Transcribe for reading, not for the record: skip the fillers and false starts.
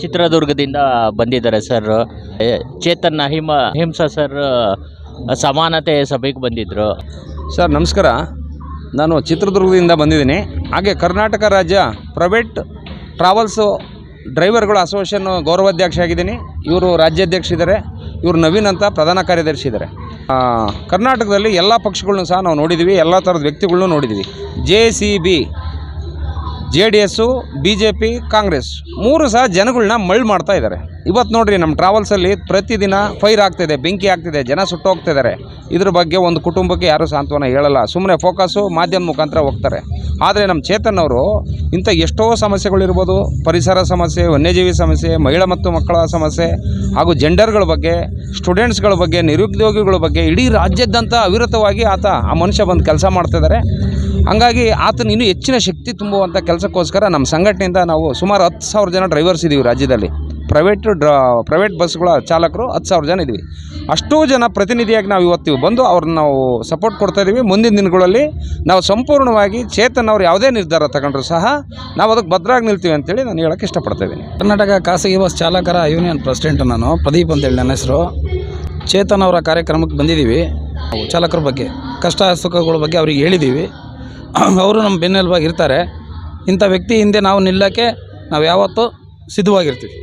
ಚಿತ್ರದುರ್ಗದಿಂದ ಬಂದಿದ್ದಾರೆ ಸರ್. ಚೇತನ್ ಅಹಿಂಸಾ ಸರ್ ಸಮಾನತೆ ಸಭೆಗೆ ಬಂದಿದ್ದರು. ಸರ್ ನಮಸ್ಕಾರ, ನಾನು ಚಿತ್ರದುರ್ಗದಿಂದ ಬಂದಿದ್ದೀನಿ. ಹಾಗೆ ಕರ್ನಾಟಕ ರಾಜ್ಯ ಪ್ರೈವೇಟ್ ಟ್ರಾವೆಲ್ಸು ಡ್ರೈವರ್ಗಳ ಅಸೋಸಿಯೇಷನ್ ಗೌರವಾಧ್ಯಕ್ಷ ಆಗಿದ್ದೀನಿ. ಇವರು ರಾಜ್ಯಾಧ್ಯಕ್ಷ ಇದ್ದಾರೆ, ಇವರು ನವೀನ್ ಅಂತ ಪ್ರಧಾನ ಕಾರ್ಯದರ್ಶಿ ಇದ್ದಾರೆ. ಕರ್ನಾಟಕದಲ್ಲಿ ಎಲ್ಲ ಪಕ್ಷಗಳನ್ನೂ ಸಹ ನಾವು ನೋಡಿದ್ದೀವಿ, ಎಲ್ಲ ಥರದ ವ್ಯಕ್ತಿಗಳನ್ನೂ ನೋಡಿದ್ದೀವಿ. JCB, JDS, BJP, ಕಾಂಗ್ರೆಸ್ ಮೂರು ಸಹ ಜನಗಳನ್ನ ಮಳ್ಳು ಮಾಡ್ತಾ ಇದ್ದಾರೆ. ಇವತ್ತು ನೋಡಿರಿ, ನಮ್ಮ ಟ್ರಾವೆಲ್ಸಲ್ಲಿ ಪ್ರತಿದಿನ ಫೈರ್ ಆಗ್ತಿದೆ, ಬೆಂಕಿ ಆಗ್ತಿದೆ, ಜನ ಸುಟ್ಟೋಗ್ತಿದ್ದಾರೆ. ಇದ್ರ ಬಗ್ಗೆ ಒಂದು ಕುಟುಂಬಕ್ಕೆ ಯಾರೂ ಸಾಂತ್ವನ ಹೇಳಲ್ಲ, ಸುಮ್ಮನೆ ಫೋಕಸ್ಸು ಮಾಧ್ಯಮ ಮುಖಾಂತರ ಹೋಗ್ತಾರೆ. ಆದರೆ ನಮ್ಮ ಚೇತನ್ ಅವರು ಇಂಥ ಎಷ್ಟೋ ಸಮಸ್ಯೆಗಳಿರ್ಬೋದು, ಪರಿಸರ ಸಮಸ್ಯೆ, ವನ್ಯಜೀವಿ ಸಮಸ್ಯೆ, ಮಹಿಳಾ ಮತ್ತು ಮಕ್ಕಳ ಸಮಸ್ಯೆ ಹಾಗೂ ಜೆಂಡರ್ಗಳ ಬಗ್ಗೆ, ಸ್ಟೂಡೆಂಟ್ಸ್ಗಳ ಬಗ್ಗೆ, ನಿರುದ್ಯೋಗಿಗಳ ಬಗ್ಗೆ ಇಡೀ ರಾಜ್ಯದಂತ ಅವಿರತವಾಗಿ ಆ ಮನುಷ್ಯ ಬಂದು ಕೆಲಸ ಮಾಡ್ತಿದ್ದಾರೆ. ಹಂಗಾಗಿ ಆತನ ಇನ್ನೂ ಹೆಚ್ಚಿನ ಶಕ್ತಿ ತುಂಬುವಂಥ ಕೆಲಸಕ್ಕೋಸ್ಕರ ನಮ್ಮ ಸಂಘಟನೆಯಿಂದ ನಾವು ಸುಮಾರು 10,000 ಜನ ಡ್ರೈವರ್ಸ್ ಇದ್ದೀವಿ ರಾಜ್ಯದಲ್ಲಿ. ಪ್ರೈವೇಟ್ ಬಸ್ಗಳ ಚಾಲಕರು 10,000 ಜನ ಇದ್ದೀವಿ. ಅಷ್ಟೂ ಜನ ಪ್ರತಿನಿಧಿಯಾಗಿ ನಾವು ಇವತ್ತು ಬಂದು ಅವ್ರನ್ನ ನಾವು ಸಪೋರ್ಟ್ ಕೊಡ್ತಾಯಿದ್ದೀವಿ. ಮುಂದಿನ ದಿನಗಳಲ್ಲಿ ನಾವು ಸಂಪೂರ್ಣವಾಗಿ ಚೇತನ್ ಅವ್ರು ಯಾವುದೇ ನಿರ್ಧಾರ ತಗೊಂಡ್ರು ಸಹ ನಾವು ಅದಕ್ಕೆ ಭದ್ರಾಗಿ ನಿಲ್ತೀವಿ ಅಂತೇಳಿ ನಾನು ಹೇಳೋಕ್ಕೆ ಇಷ್ಟಪಡ್ತಾಯಿದ್ದೀನಿ. ಕರ್ನಾಟಕ ಖಾಸಗಿ ಬಸ್ ಚಾಲಕರ ಯೂನಿಯನ್ ಪ್ರೆಸಿಡೆಂಟ್ ನಾನು ಪ್ರದೀಪ್ ಅಂತೇಳಿ ನನ್ನ ಹೆಸರು. ಚೇತನ್ ಅವರ ಕಾರ್ಯಕ್ರಮಕ್ಕೆ ಬಂದಿದ್ದೀವಿ. ಚಾಲಕರ ಬಗ್ಗೆ ಕಷ್ಟ ಸುಖಗಳ ಬಗ್ಗೆ ಅವ್ರಿಗೆ ಹೇಳಿದ್ದೀವಿ. ಅವರು ನಮ್ಮ ಬೆನ್ನೆಲುಬಾಗಿ ಇರ್ತಾರೆ. ಇಂಥ ವ್ಯಕ್ತಿ ಹಿಂದೆ ನಾವು ನಿಲ್ಲಕ್ಕೆ ನಾವು ಯಾವತ್ತೂ ಸಿದ್ಧವಾಗಿರ್ತೀವಿ.